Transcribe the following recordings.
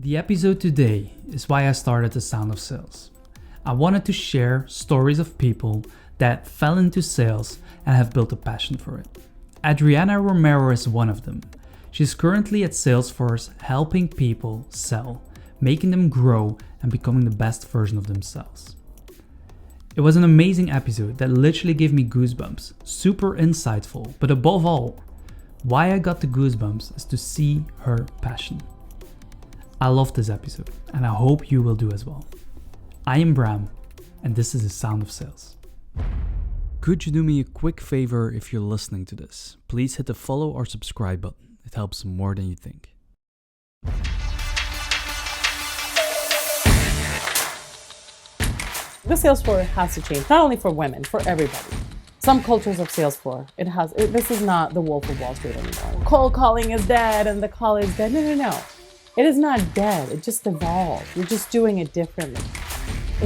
The episode today is why I started The Sound of Sales. I wanted to share stories of people that fell into sales and have built a passion for it. Adriana Romero is one of them. She's currently at Salesforce helping people sell, making them grow and becoming the best version of themselves. It was an amazing episode that literally gave me goosebumps, super insightful, but above all, why I got the goosebumps is to see her passion. I love this episode and I hope you will do as well. I am Bram and this is The Sound of Sales. Could you do me a quick favor if you're listening to this? Please hit the follow or subscribe button. It helps more than you think. The sales floor has to change, not only for women, for everybody. Some cultures of sales floor, this is not the Wolf of Wall Street anymore. Cold calling is dead and the call is dead. No. It is not dead, it just evolved. You're just doing it differently.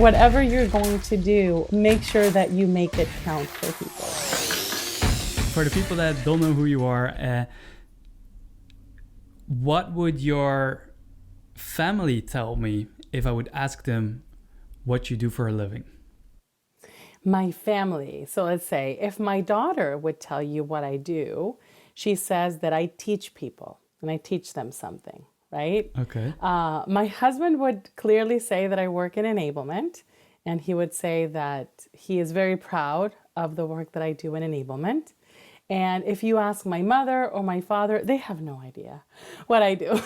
Whatever you're going to do, make sure that you make it count for people. For the people that don't know who you are, what would your family tell me if I would ask them what you do for a living? My family. So let's say if my daughter would tell you what I do, she says that I teach people and I teach them something, right? Okay. My husband would clearly say that I work in enablement, and he would say that he is very proud of the work that I do in enablement. And if you ask my mother or my father, they have no idea what I do.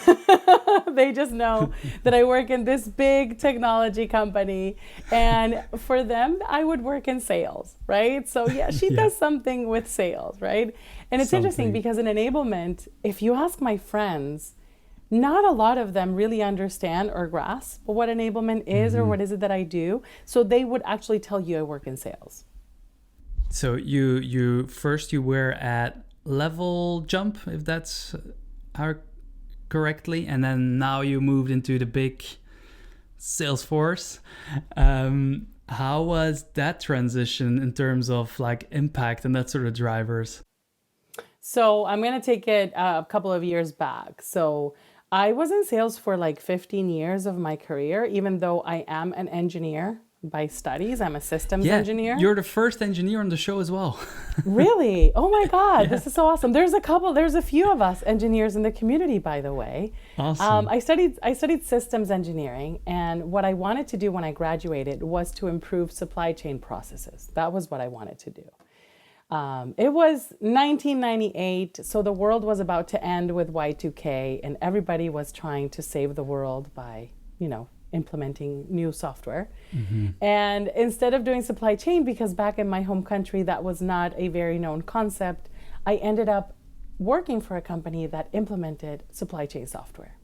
They just know that I work in this big technology company. And for them, I would work in sales, right? So yeah, she does something with sales, right? And it's interesting because in enablement, if you ask my friends, not a lot of them really understand or grasp what enablement is or what is it that I do. So they would actually tell you I work in sales. So you were at Level Jump, if that's correctly, and then now you moved into the big Salesforce. How was that transition in terms of like impact and that sort of drivers? So I'm going to take it a couple of years back. So I was in sales for like 15 years of my career, even though I am an engineer by studies. I'm a systems engineer. You're the first engineer on the show as well. Really? Oh my God, This is so awesome. There's a few of us engineers in the community, by the way. Awesome. I studied systems engineering, and what I wanted to do when I graduated was to improve supply chain processes. That was what I wanted to do. It was 1998, so the world was about to end with Y2K, and everybody was trying to save the world by, implementing new software. And instead of doing supply chain, because back in my home country that was not a very known concept, I ended up working for a company that implemented supply chain software.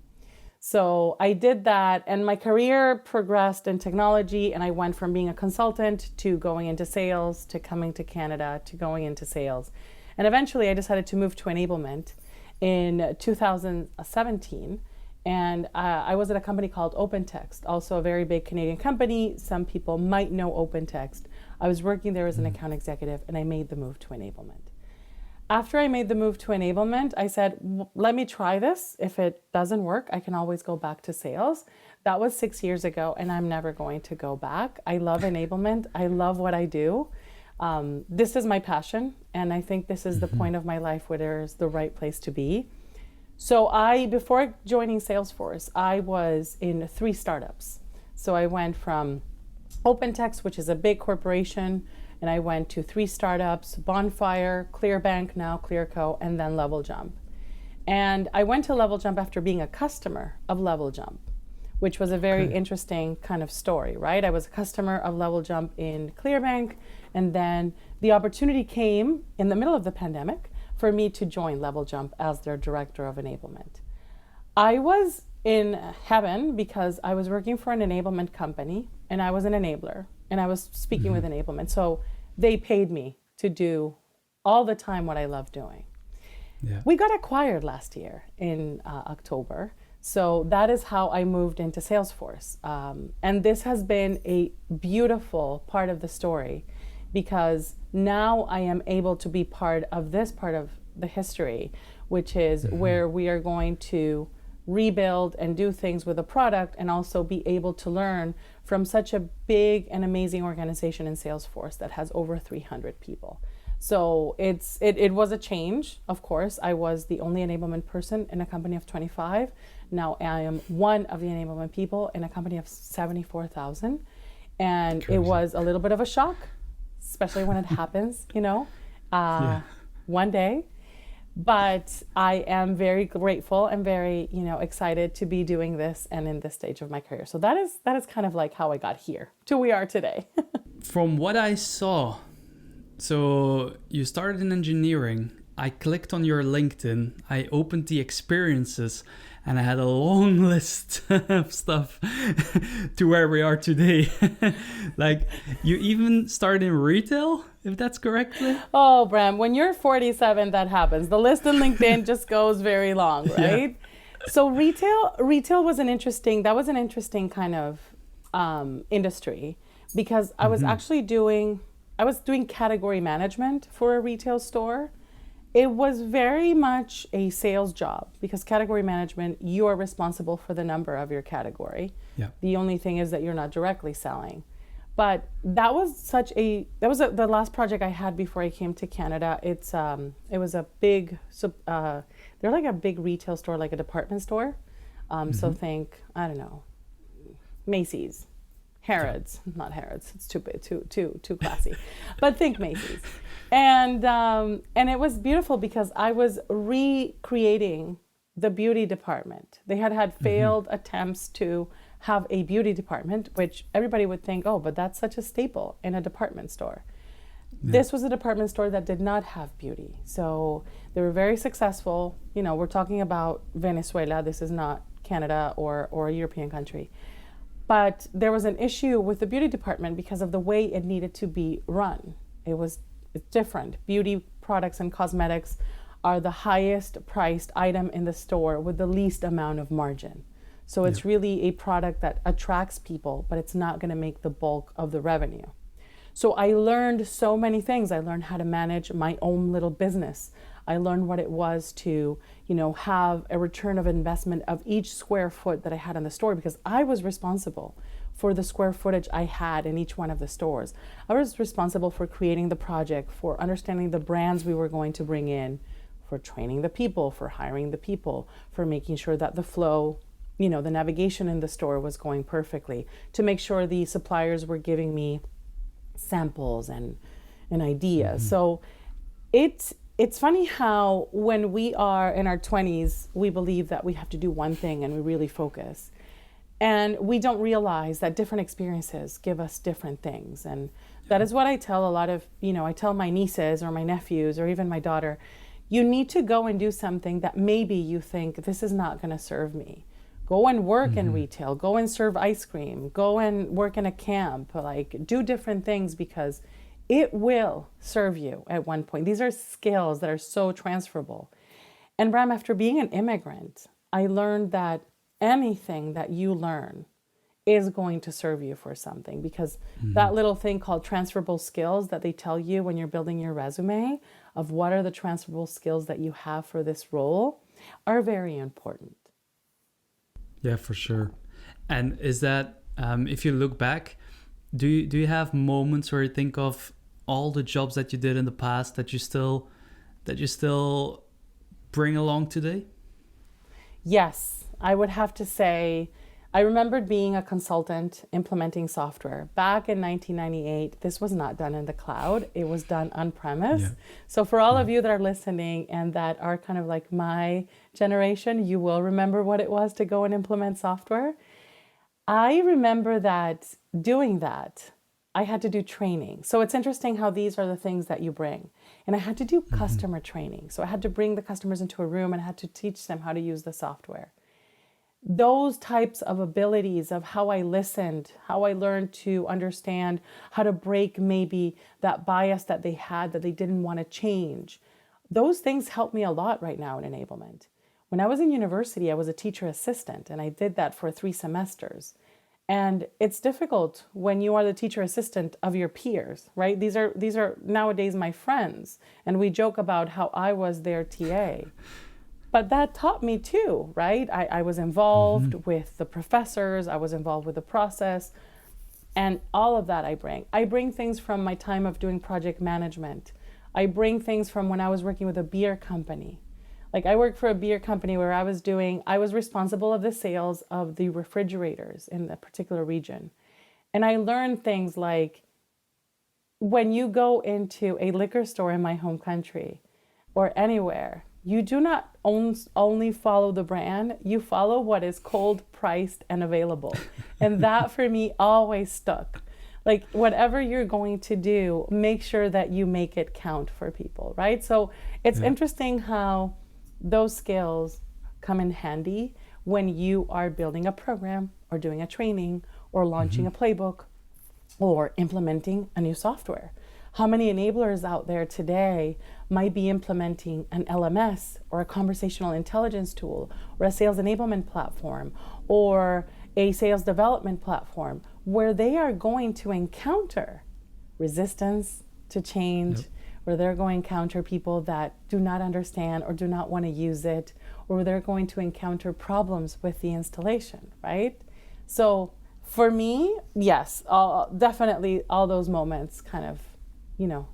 So I did that, and my career progressed in technology, and I went from being a consultant to going into sales, to coming to Canada, to going into sales. And eventually I decided to move to enablement in 2017. And I was at a company called OpenText, also a very big Canadian company. Some people might know OpenText. I was working there as an account executive, and I made the move to enablement. After I made the move to enablement, I said, let me try this. If it doesn't work, I can always go back to sales. That was 6 years ago, and I'm never going to go back. I love enablement. I love what I do. This is my passion, and I think this is the point of my life where there's the right place to be. So before joining Salesforce, I was in 3 startups. So I went from OpenText, which is a big corporation, and I went to 3 startups: Bonfire, ClearBank, now ClearCo, and then Level Jump. And I went to Level Jump after being a customer of Level Jump, which was a very interesting kind of story, right? I was a customer of Level Jump in ClearBank, and then the opportunity came in the middle of the pandemic for me to join Level Jump as their director of enablement. I was in heaven because I was working for an enablement company, and I was an enabler, and I was speaking with enablement. So they paid me to do all the time what I love doing. Yeah. We got acquired last year in October. So that is how I moved into Salesforce. And this has been a beautiful part of the story, because now I am able to be part of this part of the history, which is where we are going to rebuild and do things with a product, and also be able to learn from such a big and amazing organization in Salesforce that has over 300 people. So it was a change, of course. I was the only enablement person in a company of 25. Now I am one of the enablement people in a company of 74,000. And Crazy. It was a little bit of a shock, especially when it happens, one day. But I am very grateful and very, excited to be doing this and in this stage of my career. So that is kind of like how I got here to where we are today. From what I saw, so you started in engineering. I clicked on your LinkedIn. I opened the experiences, and I had a long list of stuff to where we are today. Like, you even started in retail, if that's correct? Oh, Bram, when you're 47, that happens. The list on LinkedIn just goes very long, right? Yeah. So retail was an interesting kind of industry, because I was actually doing category management for a retail store. It was very much a sales job, because category management, you are responsible for the number of your category. Yeah. The only thing is that you're not directly selling. But that was the last project I had before I came to Canada. It was a big, they're like a big retail store, like a department store. So think, I don't know, Macy's, Harrods, not Harrods. It's too big, too classy. But think Macy's. And it was beautiful, because I was recreating the beauty department. They had failed attempts to have a beauty department, which everybody would think, oh, but that's such a staple in a department store. Yeah. This was a department store that did not have beauty. So they were very successful. We're talking about Venezuela. This is not Canada or a European country. But there was an issue with the beauty department because of the way it needed to be run. It's different. Beauty products and cosmetics are the highest priced item in the store with the least amount of margin. So it's really a product that attracts people, but it's not going to make the bulk of the revenue. So I learned so many things. I learned how to manage my own little business. I learned what it was to, have a return of investment of each square foot that I had in the store, because I was responsible for the square footage I had in each one of the stores. I was responsible for creating the project, for understanding the brands we were going to bring in, for training the people, for hiring the people, for making sure that the flow, the navigation in the store was going perfectly, to make sure the suppliers were giving me samples and ideas. So it's funny how when we are in our 20s, we believe that we have to do one thing and we really focus. And we don't realize that different experiences give us different things. And that is what I tell a lot of, I tell my nieces or my nephews or even my daughter, you need to go and do something that maybe you think, this is not going to serve me. Go and work in retail, go and serve ice cream, go and work in a camp, do different things, because it will serve you at one point. These are skills that are so transferable. And Bram, after being an immigrant, I learned that anything that you learn is going to serve you for something, because that little thing called transferable skills that they tell you when you're building your resume of what are the transferable skills that you have for this role are very important. Yeah, for sure. And is that, if you look back, do you have moments where you think of all the jobs that you did in the past that you still bring along today? Yes, I would have to say, I remembered being a consultant implementing software. Back in 1998, this was not done in the cloud. It was done on-premise. Yeah. So for all of you that are listening and that are kind of like my generation, you will remember what it was to go and implement software. I remember that doing that, I had to do training. So it's interesting how these are the things that you bring. And I had to do customer training. So I had to bring the customers into a room and I had to teach them how to use the software. Those types of abilities of how I listened, how I learned to understand how to break maybe that bias that they had that they didn't want to change. Those things help me a lot right now in enablement. When I was in university, I was a teacher assistant and I did that for 3 semesters. And it's difficult when you are the teacher assistant of your peers, right? These are nowadays my friends. And we joke about how I was their TA. But that taught me too, right? I was involved with the professors, I was involved with the process, and all of that I bring. I bring things from my time of doing project management. I bring things from when I was working with a beer company. Like I worked for a beer company where I was responsible of the sales of the refrigerators in the particular region. And I learned things like when you go into a liquor store in my home country or anywhere, you do not only follow the brand, you follow what is cold, priced, and available. And that for me always stuck. Like whatever you're going to do, make sure that you make it count for people, right? So it's interesting how those skills come in handy when you are building a program or doing a training or launching a playbook or implementing a new software. How many enablers out there today might be implementing an LMS or a conversational intelligence tool or a sales enablement platform or a sales development platform where they are going to encounter resistance to change, where they're going to encounter people that do not understand or do not want to use it, or they're going to encounter problems with the installation, right? So for me, yes, definitely all those moments kind of,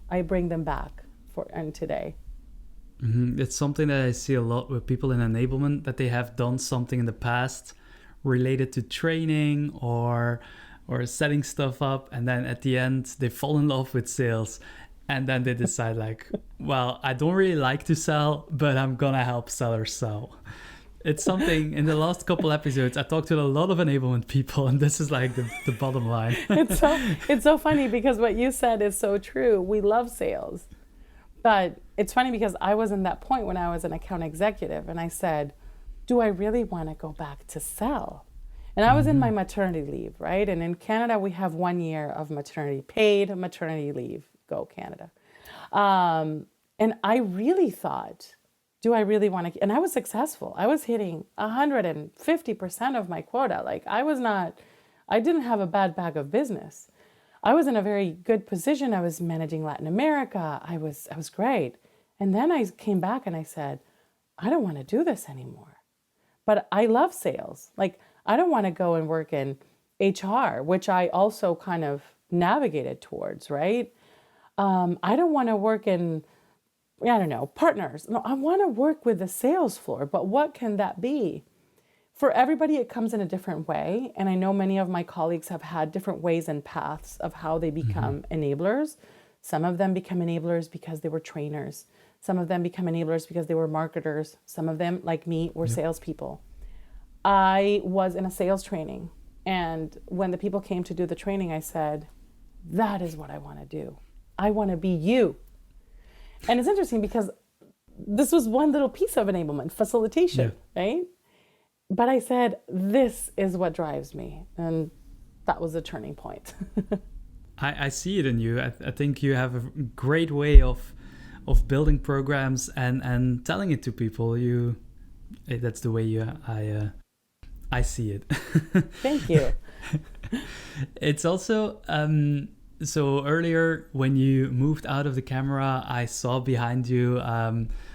I bring them back and today. It's something that I see a lot with people in enablement, that they have done something in the past related to training or setting stuff up, and then at the end they fall in love with sales, and then they decide like, well, I don't really like to sell, but I'm gonna help sellers sell. It's something in the last couple episodes I talked to a lot of enablement people, and this is like the bottom line. It's so funny because what you said is so true. We love sales, but it's funny because I was in that point when I was an account executive, and I said, do I really want to go back to sell? And I was in my maternity leave, right? And in Canada, we have 1 year of paid maternity leave. Go Canada. And I really thought, do I really want to? And I was successful. I was hitting 150% of my quota. Like I didn't have a bad bag of business. I was in a very good position. I was managing Latin America. I was great. And then I came back and I said, I don't want to do this anymore. But I love sales. Like I don't want to go and work in HR, which I also kind of navigated towards, right? I don't want to work in, partners. No, I want to work with the sales floor, but what can that be? For everybody, it comes in a different way. And I know many of my colleagues have had different ways and paths of how they become enablers. Some of them become enablers because they were trainers. Some of them become enablers because they were marketers. Some of them, like me, were salespeople. I was in a sales training. And when the people came to do the training, I said, that is what I want to do. I want to be you. And it's interesting because this was one little piece of enablement, facilitation, right? But I said, this is what drives me. And that was a turning point. I see it in you. I think you have a great way of building programs and telling it to people. That's the way I see it. Thank you. It's also so earlier when you moved out of the camera, I saw behind you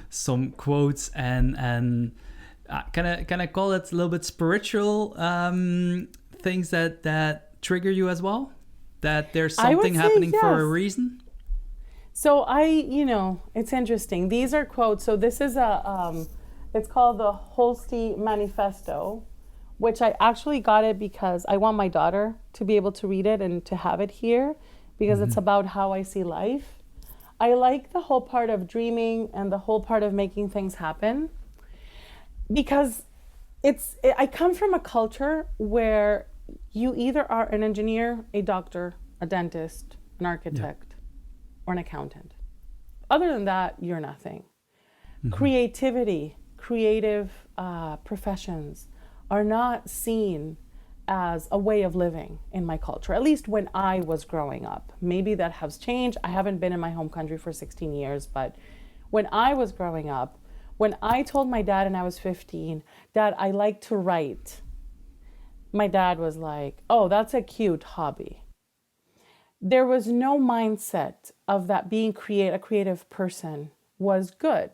some quotes and can I call it a little bit spiritual things that trigger you as well? That there's something happening for a reason? So it's interesting. These are quotes. So this is it's called the Holsti Manifesto, which I actually got it because I want my daughter to be able to read it and to have it here because it's about how I see life. I like the whole part of dreaming and the whole part of making things happen because I come from a culture where you either are an engineer, a doctor, a dentist, an architect, or an accountant. Other than that, you're nothing. Creativity, creative professions are not seen as a way of living in my culture, at least when I was growing up. Maybe that has changed. I haven't been in my home country for 16 years, but when I was growing up, when I told my dad and I was 15, Dad, I like to write, my dad was like, oh, that's a cute hobby. There was no mindset of that being a creative person was good.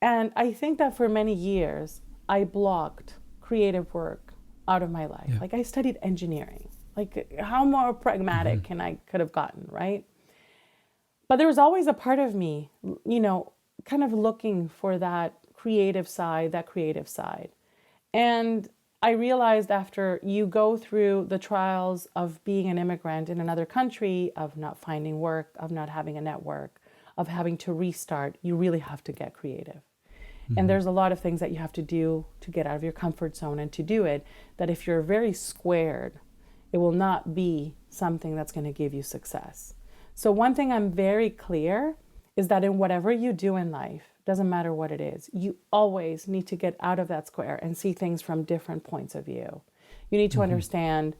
And I think that for many years, I blocked creative work out of my life. Yeah. Like I studied engineering. Like how more pragmatic could have gotten, right? But there was always a part of me, kind of looking for that creative side. And I realized after you go through the trials of being an immigrant in another country, of not finding work, of not having a network, of having to restart, you really have to get creative. And there's a lot of things that you have to do to get out of your comfort zone and to do it, that if you're very squared, it will not be something that's going to give you success. So one thing I'm very clear is that in whatever you do in life, doesn't matter what it is, you always need to get out of that square and see things from different points of view. You need to understand,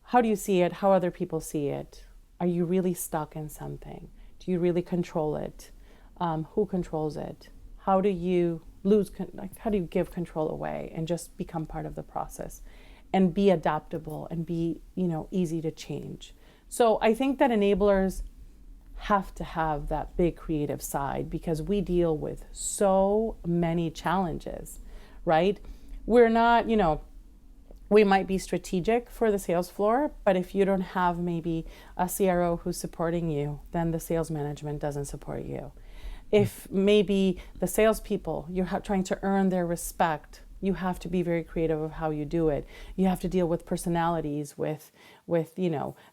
how do you see it? How other people see it? Are you really stuck in something? Do you really control it? Who controls it? How do you how do you give control away and just become part of the process and be adaptable and be, easy to change? So I think that enablers have to have that big creative side because we deal with so many challenges, right? We're not, we might be strategic for the sales floor, but if you don't have maybe a CRO who's supporting you, then the sales management doesn't support you. If maybe the salespeople, you're trying to earn their respect, you have to be very creative of how you do it. You have to deal with personalities, with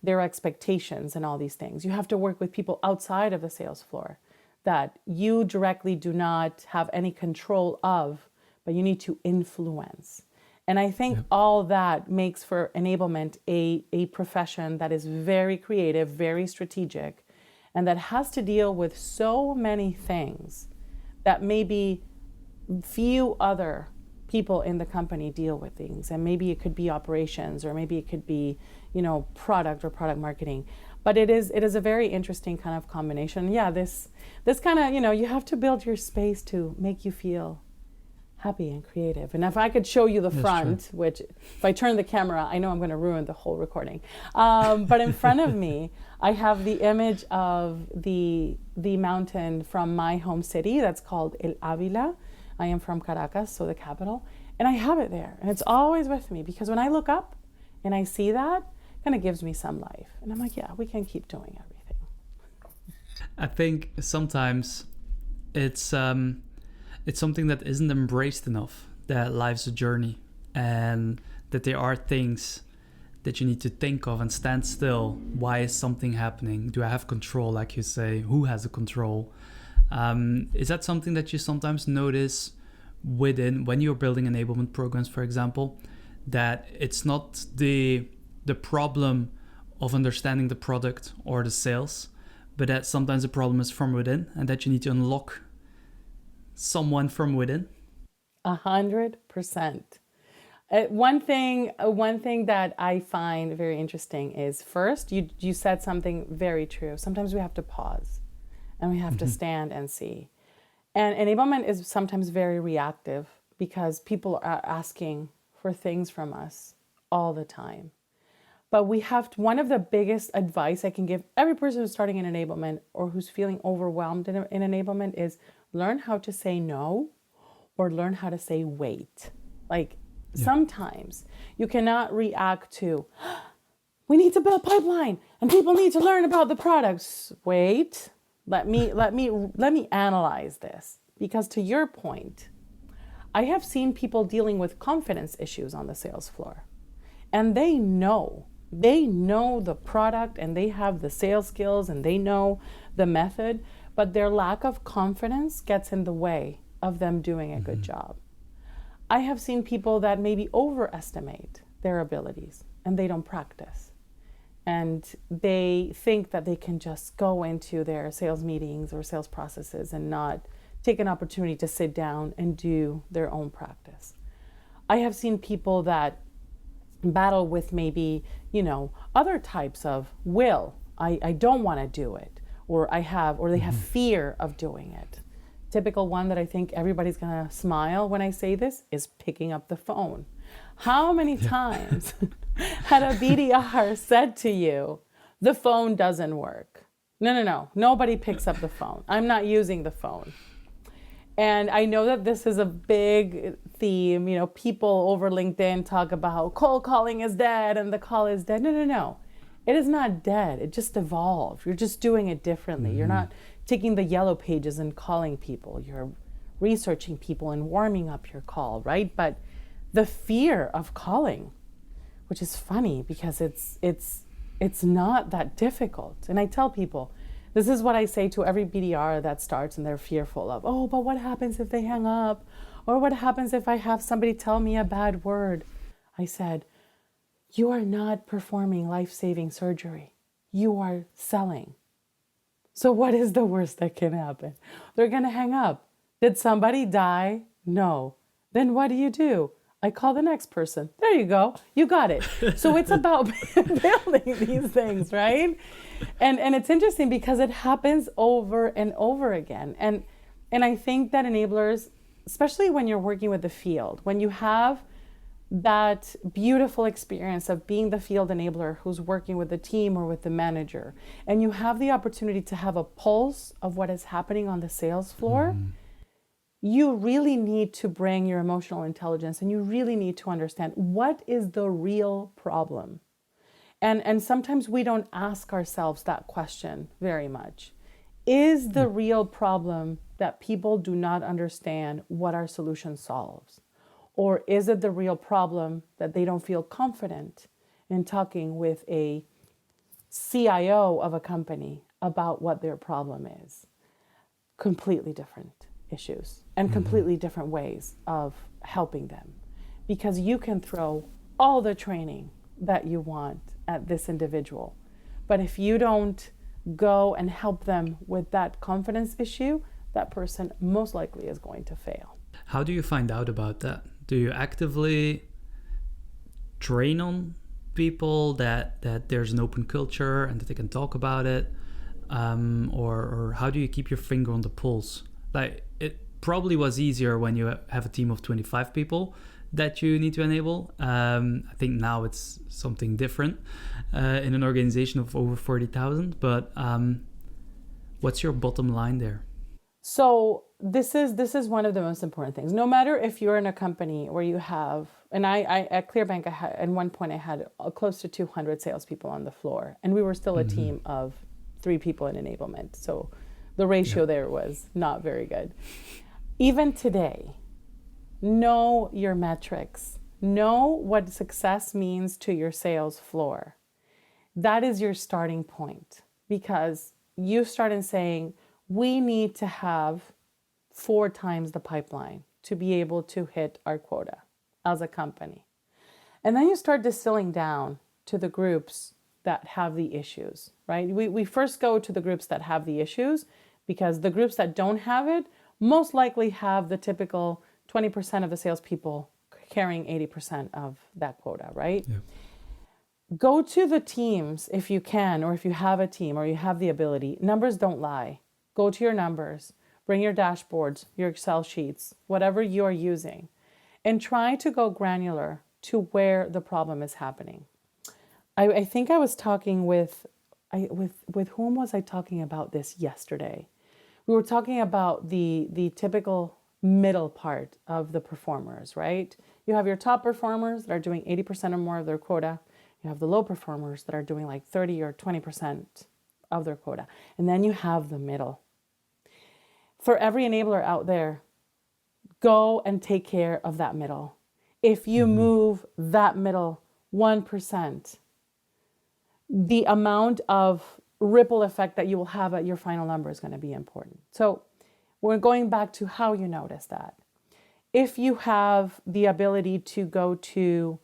their expectations and all these things. You have to work with people outside of the sales floor that you directly do not have any control of, but you need to influence. And I think all that makes for enablement a profession that is very creative, very strategic, and that has to deal with so many things that maybe few other people in the company deal with things. And maybe it could be operations, or maybe it could be, product or product marketing. But it is a very interesting kind of combination. Yeah, this kind of, you have to build your space to make you feel happy and creative. And if I could show you the front, which if I turn the camera, I know I'm going to ruin the whole recording. But in front of me, I have the image of the mountain from my home city that's called El Ávila. I am from Caracas, so the capital. And I have it there. And it's always with me because when I look up and I see that, it kind of gives me some life. And I'm like, yeah, we can keep doing everything. I think sometimes it's something that isn't embraced enough, that life's a journey and that there are things that you need to think of and stand still. Why is something happening? Do I have control, like you say? Who has the control? Is that something that you sometimes notice when you're building enablement programs, for example, that it's not the problem of understanding the product or the sales, but that sometimes the problem is from within and that you need to unlock someone from within? 100%. One thing that I find very interesting is, first, you said something very true. Sometimes we have to pause and we have to stand and see. And enablement is sometimes very reactive because people are asking for things from us all the time. But one of the biggest advice I can give every person who's starting in enablement or who's feeling overwhelmed in enablement is learn how to say no or learn how to say wait. Sometimes you cannot react to, we need to build pipeline and people need to learn about the products. Wait, let me analyze this. Because to your point, I have seen people dealing with confidence issues on the sales floor. And they know the product and they have the sales skills and they know the method, but their lack of confidence gets in the way of them doing a good job. I have seen people that maybe overestimate their abilities and they don't practice. And they think that they can just go into their sales meetings or sales processes and not take an opportunity to sit down and do their own practice. I have seen people that battle with maybe, other types of will. I don't want to do it, or they have fear of doing it. Typical one that I think everybody's going to smile when I say this is picking up the phone. How many times had a BDR said to you, the phone doesn't work? No, nobody picks up the phone. I'm not using the phone. And I know that this is a big theme. You know, people over LinkedIn talk about cold calling is dead and the call is dead. No, no, no. It is not dead. It just evolved. You're just doing it differently. You're not taking the yellow pages and calling people. You're researching people and warming up your call, right? But the fear of calling, which is funny because it's not that difficult. And I tell people, this is what I say to every BDR that starts and they're fearful of, oh, but what happens if they hang up? Or what happens if I have somebody tell me a bad word? I said, you are not performing life-saving surgery. You are selling. So what is the worst that can happen? They're going to hang up. Did somebody die? No. Then what do? I call the next person. There you go. You got it. So it's about building these things, right? And it's interesting because it happens over and over again. And I think that enablers, especially when you're working with the field, when you have that beautiful experience of being the field enabler who's working with the team or with the manager, and you have the opportunity to have a pulse of what is happening on the sales floor, you really need to bring your emotional intelligence and you really need to understand what is the real problem. And sometimes we don't ask ourselves that question very much. Is the real problem that people do not understand what our solution solves? Or is it the real problem that they don't feel confident in talking with a CIO of a company about what their problem is? Completely different issues and completely different ways of helping them. Because you can throw all the training that you want at this individual. But if you don't go and help them with that confidence issue, that person most likely is going to fail. How do you find out about that? Do you actively train on people that there's an open culture and that they can talk about it? Or how do you keep your finger on the pulse? Like, it probably was easier when you have a team of 25 people that you need to enable. I think now it's something different in an organization of over 40,000. But what's your bottom line there? So this is one of the most important things. No matter if you're in a company where you have, and I at Clearbank, at one point I had close to 200 salespeople on the floor, and we were still a team of 3 people in enablement. So the ratio there was not very good. Even today, know your metrics. Know what success means to your sales floor. That is your starting point, because you start in saying, we need to have 4 times the pipeline to be able to hit our quota as a company. And then you start distilling down to the groups that have the issues, right? We first go to the groups that have the issues, because the groups that don't have it most likely have the typical 20% of the salespeople carrying 80% of that quota, right? Yeah. Go to the teams if you can, or if you have a team or you have the ability. Numbers don't lie. Go to your numbers, bring your dashboards, your Excel sheets, whatever you're using, and try to go granular to where the problem is happening. I think I was talking with whom was I talking about this yesterday? We were talking about the typical middle part of the performers, right? You have your top performers that are doing 80% or more of their quota. You have the low performers that are doing like 30 or 20% of their quota. And then you have the middle. For every enabler out there, go and take care of that middle. If you move that middle 1%, the amount of ripple effect that you will have at your final number is going to be important. So we're going back to how you notice that. If you have the ability to go to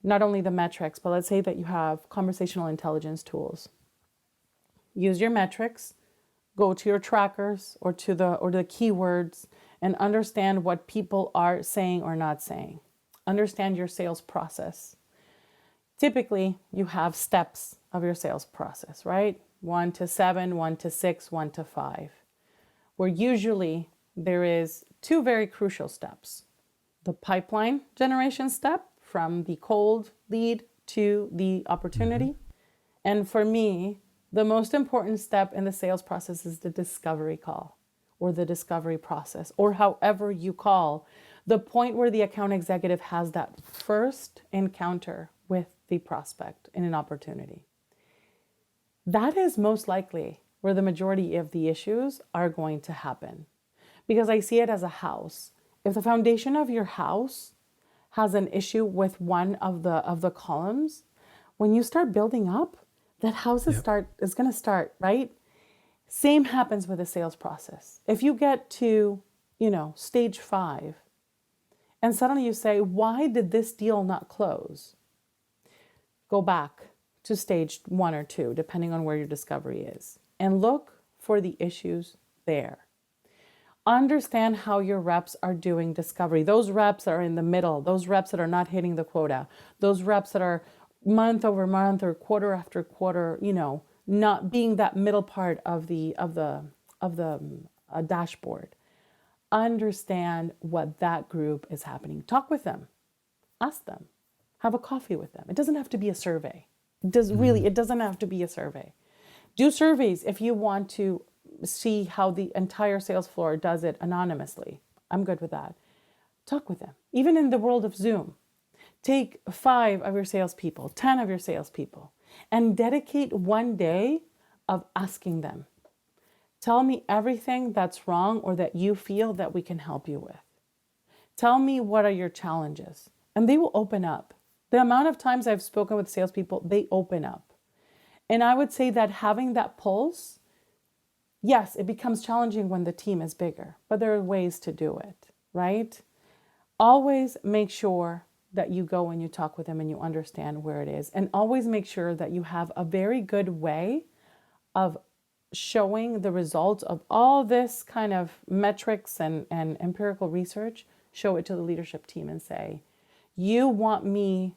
not only the metrics, but let's say that you have conversational intelligence tools. Use your metrics, go to your trackers or to the keywords, and understand what people are saying or not saying. Understand your sales process. Typically, you have steps of your sales process, right? 1 to 7, 1 to 6, 1 to 5. Where usually there is 2 very crucial steps. The pipeline generation step, from the cold lead to the opportunity. And for me, the most important step in the sales process is the discovery call, or the discovery process, or however you call the point where the account executive has that first encounter with the prospect in an opportunity. That is most likely where the majority of the issues are going to happen. Because I see it as a house. If the foundation of your house has an issue with one of the columns, when you start building up, that house is going to start, right? Same happens with the sales process. If you get to, stage 5, and suddenly you say, why did this deal not close? Go back to stage 1 or 2, depending on where your discovery is, and look for the issues there. Understand how your reps are doing discovery. Those reps that are in the middle, those reps that are not hitting the quota, those reps that are month over month or quarter after quarter, not being that middle part of the dashboard. Understand what that group is happening. Talk with them. Ask them. Have a coffee with them. It doesn't have to be a survey. It doesn't have to be a survey. Do surveys if you want to see how the entire sales floor does it anonymously. I'm good with that. Talk with them. Even in the world of Zoom, take 5 of your salespeople, 10 of your salespeople, and dedicate one day of asking them, tell me everything that's wrong or that you feel that we can help you with. Tell me what are your challenges. And they will open up. The amount of times I've spoken with salespeople, they open up. And I would say that having that pulse, yes, it becomes challenging when the team is bigger, but there are ways to do it, right? Always make sure that you go and you talk with them and you understand where it is. And always make sure that you have a very good way of showing the results of all this kind of metrics and empirical research. Show it to the leadership team and say, you want me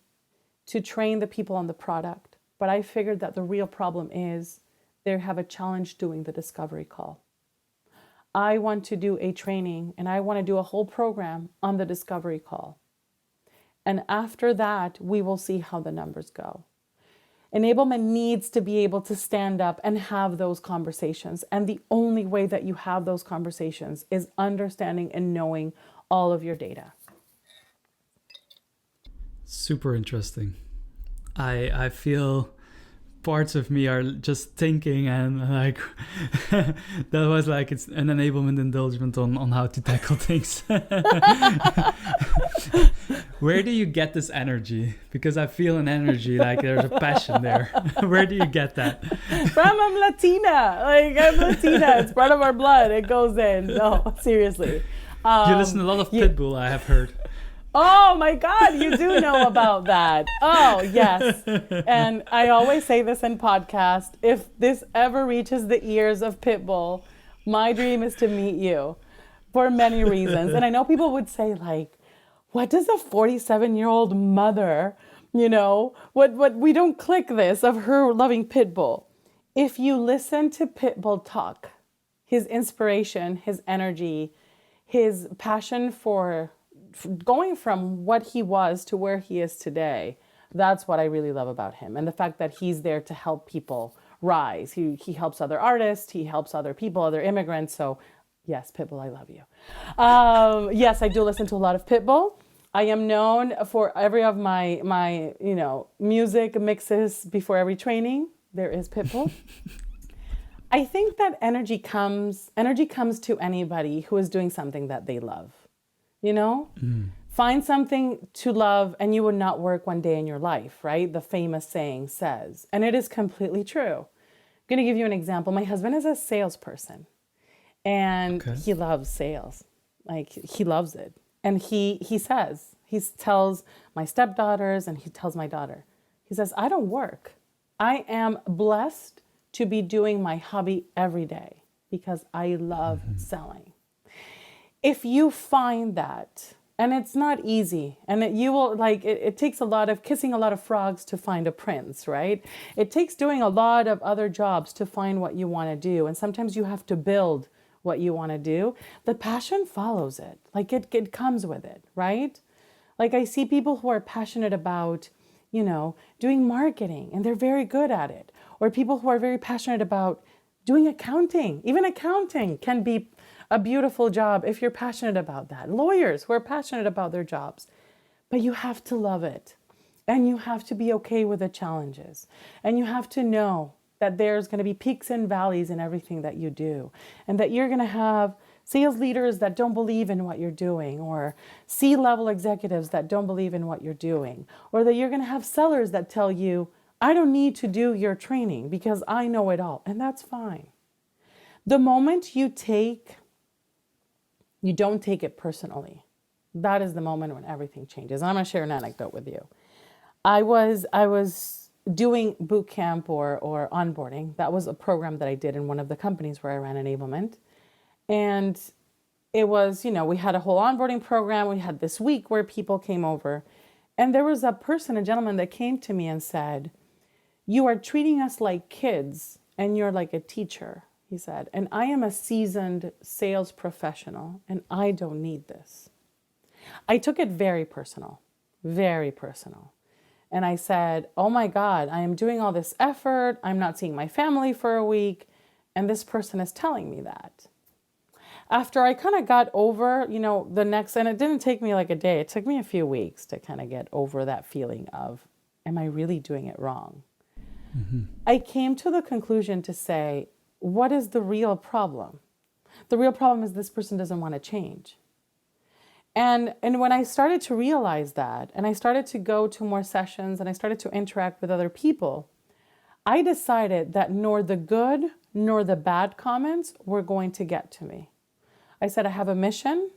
to train the people on the product, but I figured that the real problem is they have a challenge doing the discovery call. I want to do a training and I want to do a whole program on the discovery call. And after that, we will see how the numbers go. Enablement needs to be able to stand up and have those conversations. And the only way that you have those conversations is understanding and knowing all of your data. Super interesting. I feel parts of me are just thinking and like that was like it's an enablement indulgence on how to tackle things. Where do you get this energy? Because I feel an energy, like there's a passion there. Where do you get that? I'm Latina. I'm Latina. It's part of our blood. It goes in. No, seriously. You listen to a lot of Pitbull, I have heard. Oh my God, you do know about that. Oh, yes. And I always say this in podcast, if this ever reaches the ears of Pitbull, my dream is to meet you for many reasons. And I know people would say like, what does a 47-year-old mother, what we don't click this of her loving Pitbull. If you listen to Pitbull talk, his inspiration, his energy, his passion for going from what he was to where he is today, that's what I really love about him. And the fact that he's there to help people rise. He helps other artists, he helps other people, other immigrants. So yes, Pitbull, I love you. Yes, I do listen to a lot of Pitbull. I am known for every of my music mixes before every training. There is Pitbull. I think that energy comes to anybody who is doing something that they love. Find something to love and you would not work one day in your life, right? The famous saying says, and it is completely true. I'm going to give you an example. My husband is a salesperson and he loves sales. Like he loves it. And he tells my stepdaughters and he tells my daughter, he says, I don't work. I am blessed to be doing my hobby every day because I love selling. If you find that, and it's not easy, and it takes a lot of kissing a lot of frogs to find a prince, right? It takes doing a lot of other jobs to find what you want to do. And sometimes you have to build what you want to do. The passion follows it. Like it comes with it, right? Like I see people who are passionate about, doing marketing and they're very good at it. Or people who are very passionate about doing accounting. Even accounting can be a beautiful job if you're passionate about that. Lawyers who are passionate about their jobs. But you have to love it. And you have to be okay with the challenges. And you have to know that there's going to be peaks and valleys in everything that you do. And that you're going to have sales leaders that don't believe in what you're doing, or C-level executives that don't believe in what you're doing, or that you're going to have sellers that tell you, I don't need to do your training because I know it all. And that's fine. The moment you don't take it personally, that is the moment when everything changes. And I'm going to share an anecdote with you. I was doing boot camp or onboarding. That was a program that I did in one of the companies where I ran enablement. And it was, we had a whole onboarding program. We had this week where people came over. And there was a gentleman that came to me and said, you are treating us like kids and you're like a teacher, he said. And I am a seasoned sales professional and I don't need this. I took it very personal, very personal. And I said, oh my God, I am doing all this effort. I'm not seeing my family for a week. And this person is telling me that. After I kind of got over, and it didn't take me like a day. It took me a few weeks to kind of get over that feeling of, am I really doing it wrong? Mm-hmm. I came to the conclusion to say, what is the real problem? The real problem is this person doesn't want to change. And when I started to realize that, and I started to go to more sessions and I started to interact with other people, I decided that nor the good nor the bad comments were going to get to me. I said, I have a mission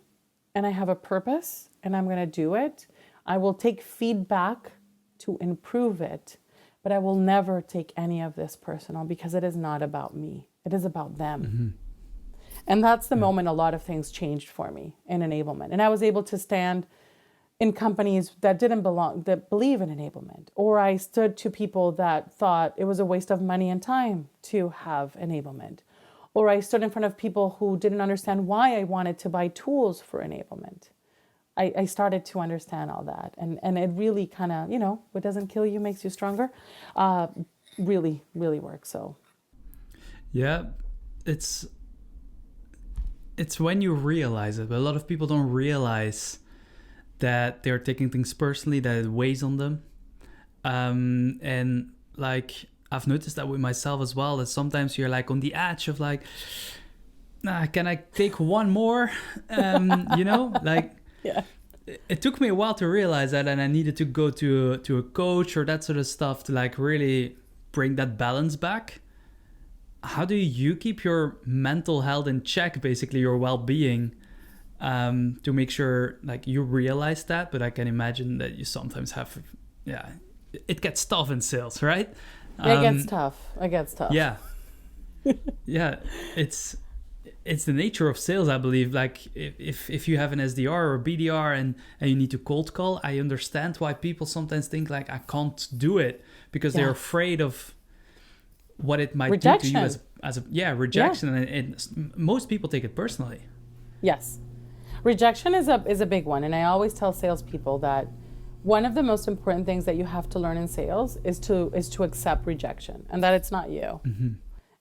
and I have a purpose and I'm going to do it. I will take feedback to improve it, but I will never take any of this personal because it is not about me. It is about them. Mm-hmm. And that's the moment a lot of things changed for me in enablement. And I was able to stand in companies that that believe in enablement. Or I stood to people that thought it was a waste of money and time to have enablement. Or I stood in front of people who didn't understand why I wanted to buy tools for enablement. I started to understand all that. And it really kind of, what doesn't kill you makes you stronger, really, really works. So. Yeah, it's when you realize it, but a lot of people don't realize that they're taking things personally, that it weighs on them. And like, I've noticed that with myself as well, that sometimes you're like on the edge of like, can I take one more? Yeah. It took me a while to realize that, and I needed to go to a coach or that sort of stuff to like really bring that balance back. How do you keep your mental health in check, basically your well-being, to make sure like you realize that? But I can imagine that you sometimes have, it gets tough in sales, right? It gets tough. Yeah. Yeah. It's the nature of sales, I believe. Like if you have an SDR or a BDR and you need to cold call, I understand why people sometimes think like, I can't do it because they're afraid of what it might rejection. do to you as rejection. And most people take it personally. Yes. Rejection is a big one. And I always tell salespeople that one of the most important things that you have to learn in sales is to accept rejection, and that it's not you. Mm-hmm.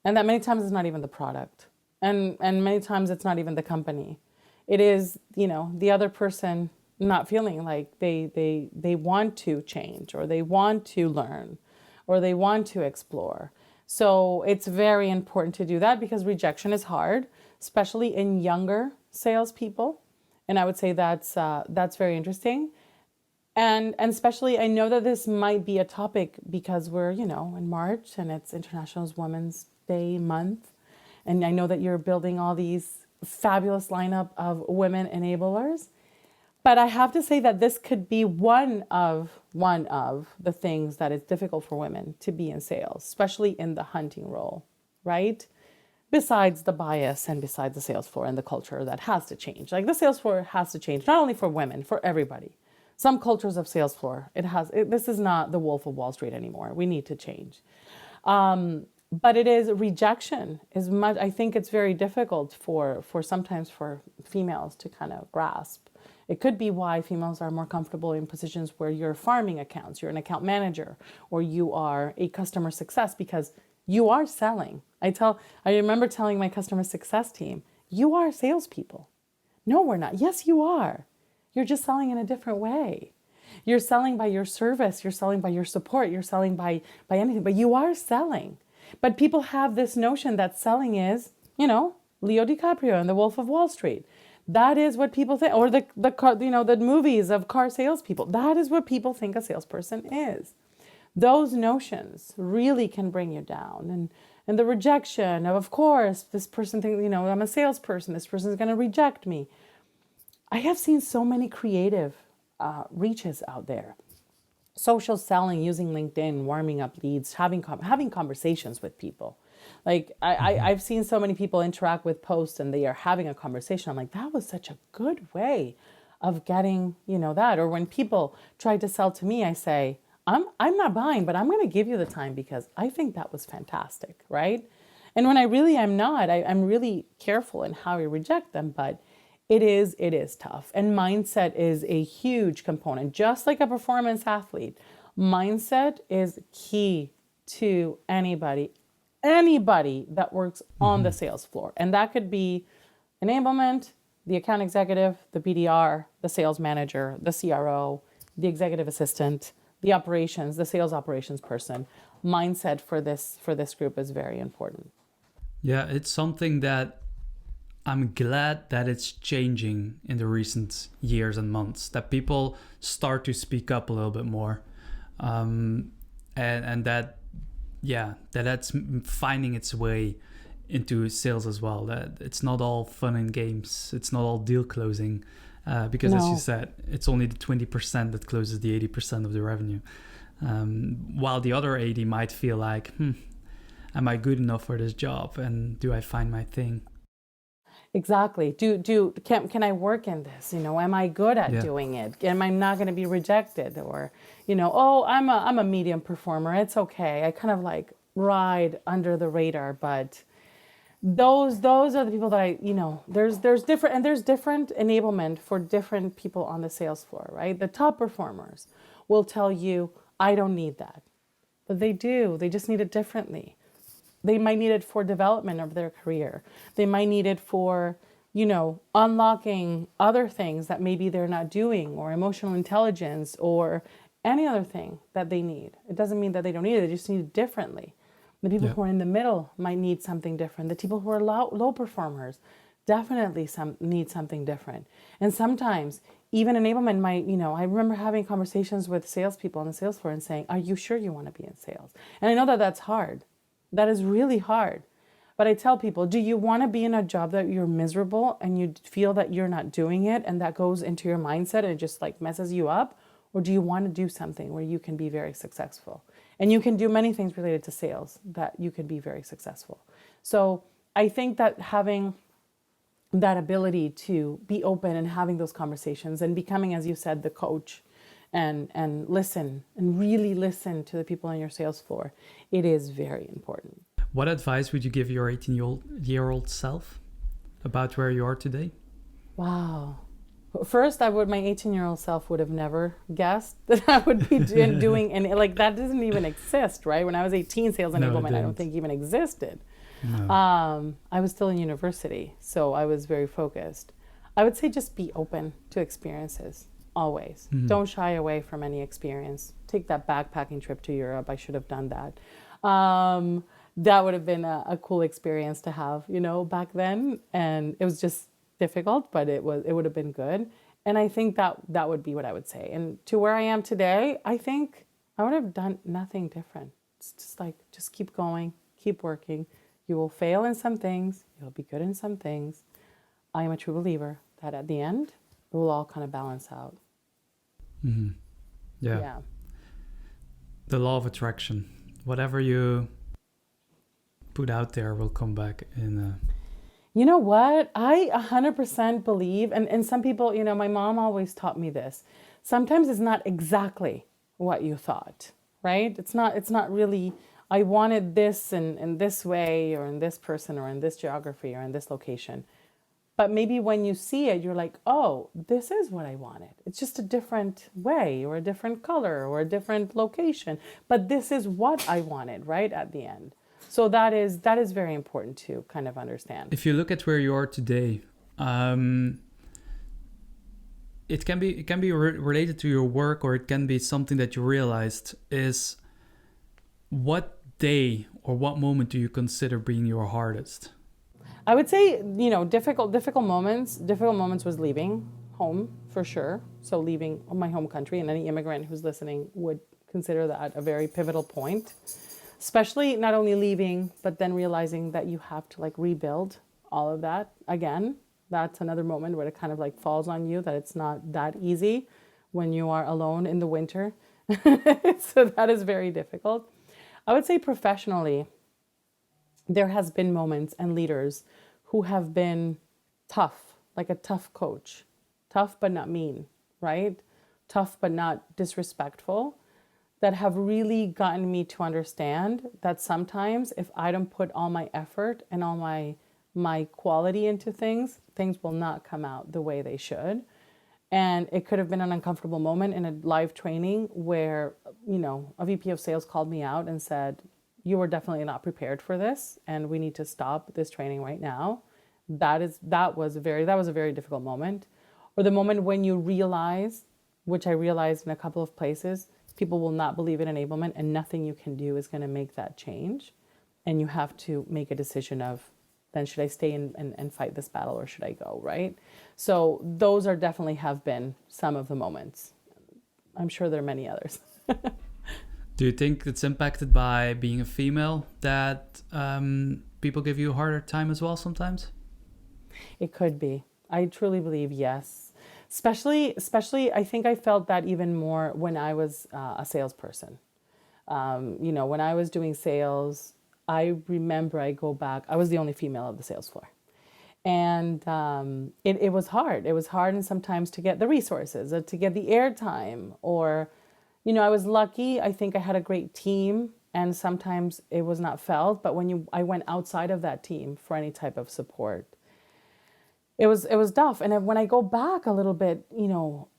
And that many times it's not even the product. And many times it's not even the company. It is, the other person not feeling like they want to change, or they want to learn, or they want to explore. So it's very important to do that because rejection is hard, especially in younger salespeople. And I would say that's very interesting. And especially, I know that this might be a topic because we're, in March and it's International Women's Day month. And I know that you're building all these fabulous lineup of women enablers. But I have to say that this could be one of the things that is difficult for women to be in sales, especially in the hunting role, right? Besides the bias and besides the sales floor and the culture that has to change. Like the sales floor has to change, not only for women, for everybody. Some cultures of sales floor, this is not the Wolf of Wall Street anymore. We need to change. But it is rejection is much. I think it's very difficult for sometimes for females to kind of grasp. It could be why females are more comfortable in positions where you're farming accounts, you're an account manager, or you are a customer success because you are selling. I remember telling my customer success team, You are salespeople. No, we're not. Yes, you are. You're just selling in a different way. You're selling by your service. You're selling by your support. You're selling by anything, but you are selling. But people have this notion that selling is, Leo DiCaprio and The Wolf of Wall Street. That is what people think, or the movies of car salespeople. That is what people think a salesperson is. Those notions really can bring you down, and the rejection of course, this person thinks, I'm a salesperson. This person is going to reject me. I have seen so many creative reaches out there. Social selling, using LinkedIn, warming up leads, having conversations with people. Like I've seen so many people interact with posts and they are having a conversation. I'm like, that was such a good way of getting, that. Or when people try to sell to me, I say, I'm not buying, but I'm going to give you the time because I think that was fantastic, right? And when I really am not, I'm really careful in how I reject them, but it is tough. And mindset is a huge component. Just like a performance athlete, mindset is key to anybody that works on the sales floor. And that could be enablement, the account executive, the BDR, the sales manager, the CRO, the executive assistant, the sales operations person. Mindset for this group is very important. Yeah, it's something that I'm glad that it's changing in the recent years and months, that people start to speak up a little bit more. And that's finding its way into sales as well. That it's not all fun and games. It's not all deal closing, because as you said, it's only the 20% that closes the 80% of the revenue. While the other 80 might feel like, am I good enough for this job? And do I find my thing? Exactly. Can I work in this? Am I good at doing it? Am I not going to be rejected? Or, I'm a medium performer. It's okay. I kind of like ride under the radar, but those are the people that there's different enablement for different people on the sales floor, right? The top performers will tell you, I don't need that. But they do. They just need it differently. They might need it for development of their career. They might need it for, unlocking other things that maybe they're not doing, or emotional intelligence, or any other thing that they need. It doesn't mean that they don't need it. They just need it differently. The people who are in the middle might need something different. The people who are low performers definitely need something different. And sometimes even enablement might, I remember having conversations with salespeople on the sales floor and saying, are you sure you want to be in sales? And I know that that's hard. That is really hard. But I tell people, do you want to be in a job that you're miserable and you feel that you're not doing it and that goes into your mindset and it just like messes you up? Or do you want to do something where you can be very successful? And you can do many things related to sales that you can be very successful. So I think that having that ability to be open and having those conversations and becoming, as you said, the coach and listen and really listen to the people on your sales floor, it is very important. What advice would you give your 18-year-old self about where you are today? Wow. First, my 18-year-old self would have never guessed that I would be doing, and like that doesn't even exist, right? When I was 18, sales enablement, I don't think even existed. No. I was still in university, so I was very focused. I would say just be open to experiences, always. Mm-hmm. Don't shy away from any experience. Take that backpacking trip to Europe. I should have done that. That would have been a cool experience to have, back then. And it was just difficult, but it would have been good. And I think that would be what I would say. And to where I am today, I think I would have done nothing different. It's just like, just keep going, keep working. You will fail in some things. You'll be good in some things. I am a true believer that at the end, it will all kind of balance out. Mm-hmm. Yeah. The law of attraction. Whatever you put out there will come back in. You know what? I 100% believe, and some people, my mom always taught me this. Sometimes it's not exactly what you thought, right? It's not really, I wanted this in this way or in this person or in this geography or in this location. But maybe when you see it, you're like, oh, this is what I wanted. It's just a different way or a different color or a different location. But this is what I wanted, right, at the end. So that is very important to kind of understand. If you look at where you are today, it can be related to your work, or it can be something that you realized. Is what day or what moment do you consider being your hardest? I would say, difficult moments. Difficult moments was leaving home, for sure. So leaving my home country, and any immigrant who's listening would consider that a very pivotal point. Especially not only leaving, but then realizing that you have to rebuild all of that again. That's another moment where it kind of falls on you, that it's not that easy when you are alone in the winter. So that is very difficult. I would say professionally, there has been moments and leaders who have been tough, like a tough coach, tough but not mean, right? Tough but not disrespectful, that have really gotten me to understand that sometimes if I don't put all my effort and all my quality into things, things will not come out the way they should. And it could have been an uncomfortable moment in a live training where, a VP of sales called me out and said, you were definitely not prepared for this, and we need to stop this training right now. That was a very difficult moment. Or the moment when you realize, which I realized in a couple of places, people will not believe in enablement, and nothing you can do is going to make that change. And you have to make a decision of, then should I stay and fight this battle, or should I go, right? So those are definitely have been some of the moments. I'm sure there are many others. Do you think it's impacted by being a female that people give you a harder time as well sometimes? It could be. I truly believe yes. Especially, I think I felt that even more when I was a salesperson. When I was doing sales, I remember I go back, I was the only female of the sales floor. And it was hard. It was hard, and sometimes to get the resources, or to get the airtime, or, I was lucky. I think I had a great team, and sometimes it was not felt. But when I went outside of that team for any type of support, it was tough. And when I go back a little bit,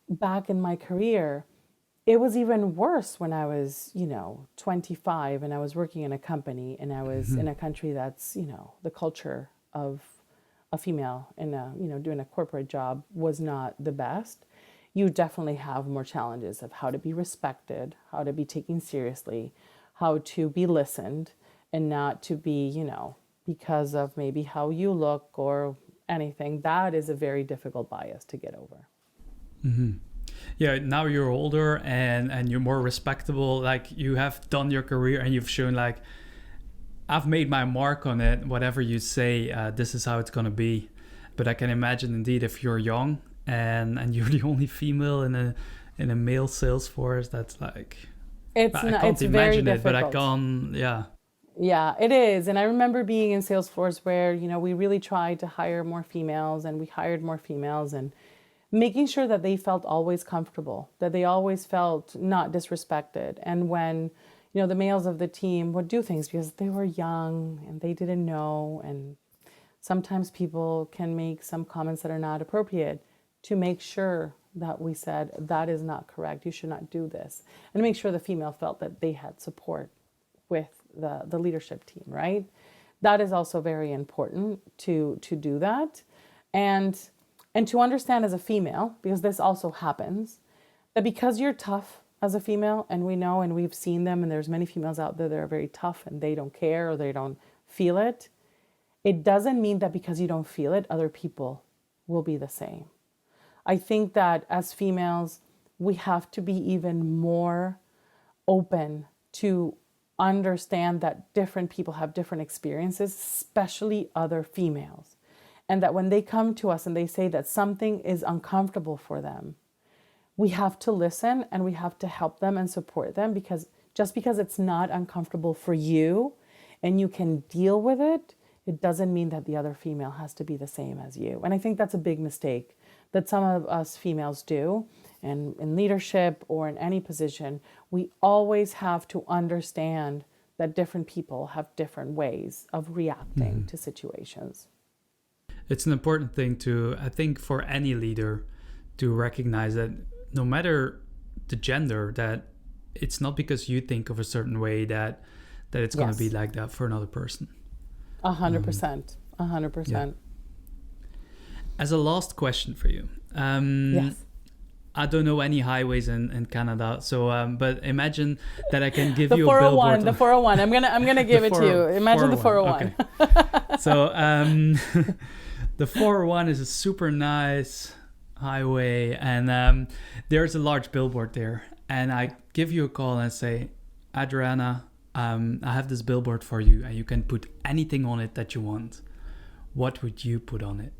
back in my career, it was even worse when I was, 25, and I was working in a company, and I was in a country that's, the culture of a female in doing a corporate job was not the best. You definitely have more challenges of how to be respected, how to be taken seriously, how to be listened, and not to be, because of maybe how you look or anything. That is a very difficult bias to get over. Mm-hmm. Yeah, now you're older and you're more respectable. You have done your career, and you've shown I've made my mark on it. Whatever you say, this is how it's gonna be. But I can imagine indeed if you're young and you're the only female in a male sales force, that's I can't imagine it, but I can. Yeah, it is. And I remember being in Salesforce where, we really tried to hire more females, and we hired more females, and making sure that they felt always comfortable, that they always felt not disrespected. And when, the males of the team would do things because they were young and they didn't know, and sometimes people can make some comments that are not appropriate, to make sure that we said, that is not correct, you should not do this. And make sure the female felt that they had support with the leadership team, right? That is also very important to do that. And to understand as a female, because this also happens, that because you're tough as a female, and we know, and we've seen them, and there's many females out there that are very tough and they don't care or they don't feel it, it doesn't mean that because you don't feel it, other people will be the same. I think that as females, we have to be even more open to understand that different people have different experiences, especially other females. And that when they come to us and they say that something is uncomfortable for them, we have to listen and we have to help them and support them, because just because it's not uncomfortable for you and you can deal with it, it doesn't mean that the other female has to be the same as you. And I think that's a big mistake that some of us females do. And in leadership or in any position, we always have to understand that different people have different ways of reacting to situations. It's an important thing I think, for any leader to recognize that no matter the gender, that it's not because you think of a certain way that that it's going to Yes. be like that for another person. 100%. 100%. As a last question for you, Yes. I don't know any highways in Canada, so but imagine that I can give The you a 401, billboard. the 401. I'm gonna give it to you. Imagine the 401. Okay. So the 401 is a super nice highway, and there's a large billboard there. And I give you a call and say, Adriana, I have this billboard for you, and you can put anything on it that you want. What would you put on it?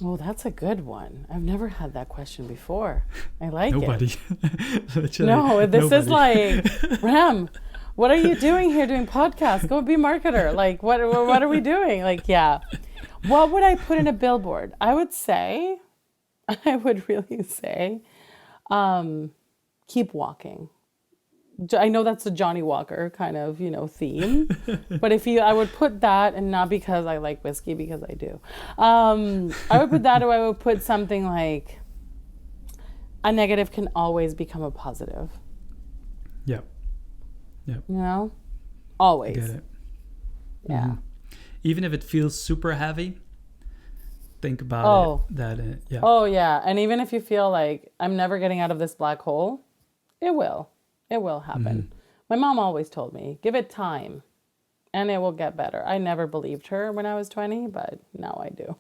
Oh, that's a good one. I've never had that question before. I like Nobody. it. Literally, No, this is nobody. like, Ram, what are you doing here doing podcasts? Go be marketer. Like, what are we doing? Like, yeah. What would I put in a billboard? I would really say, keep walking. I know that's a Johnny Walker kind of, theme, but I would put that, and not because I like whiskey, because I do. I would put that, or I would put something like, a negative can always become a positive. Yeah. Always. Get it. Yeah. Mhm. Even if it feels super heavy, think about it. Yeah. Oh, yeah. And even if you feel like I'm never getting out of this black hole, it will. It will happen. My mom always told me, give it time and it will get better. I never believed her when I was 20, but now I do.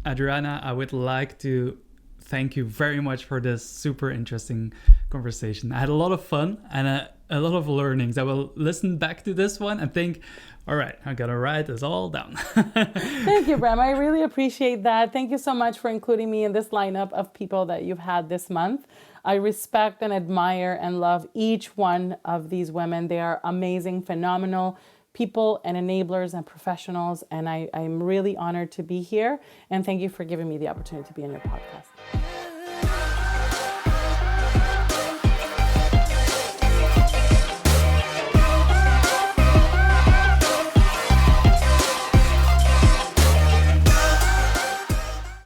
Adriana, I would like to thank you very much for this super interesting conversation. I had a lot of fun and a lot of learnings. I will listen back to this one and think, all right, I gotta write this all down. Thank you, Bram. I really appreciate that. Thank you so much for including me in this lineup of people that you've had this month. I respect and admire and love each one of these women. They are amazing, phenomenal people and enablers and professionals. And I'm really honored to be here. And thank you for giving me the opportunity to be on your podcast.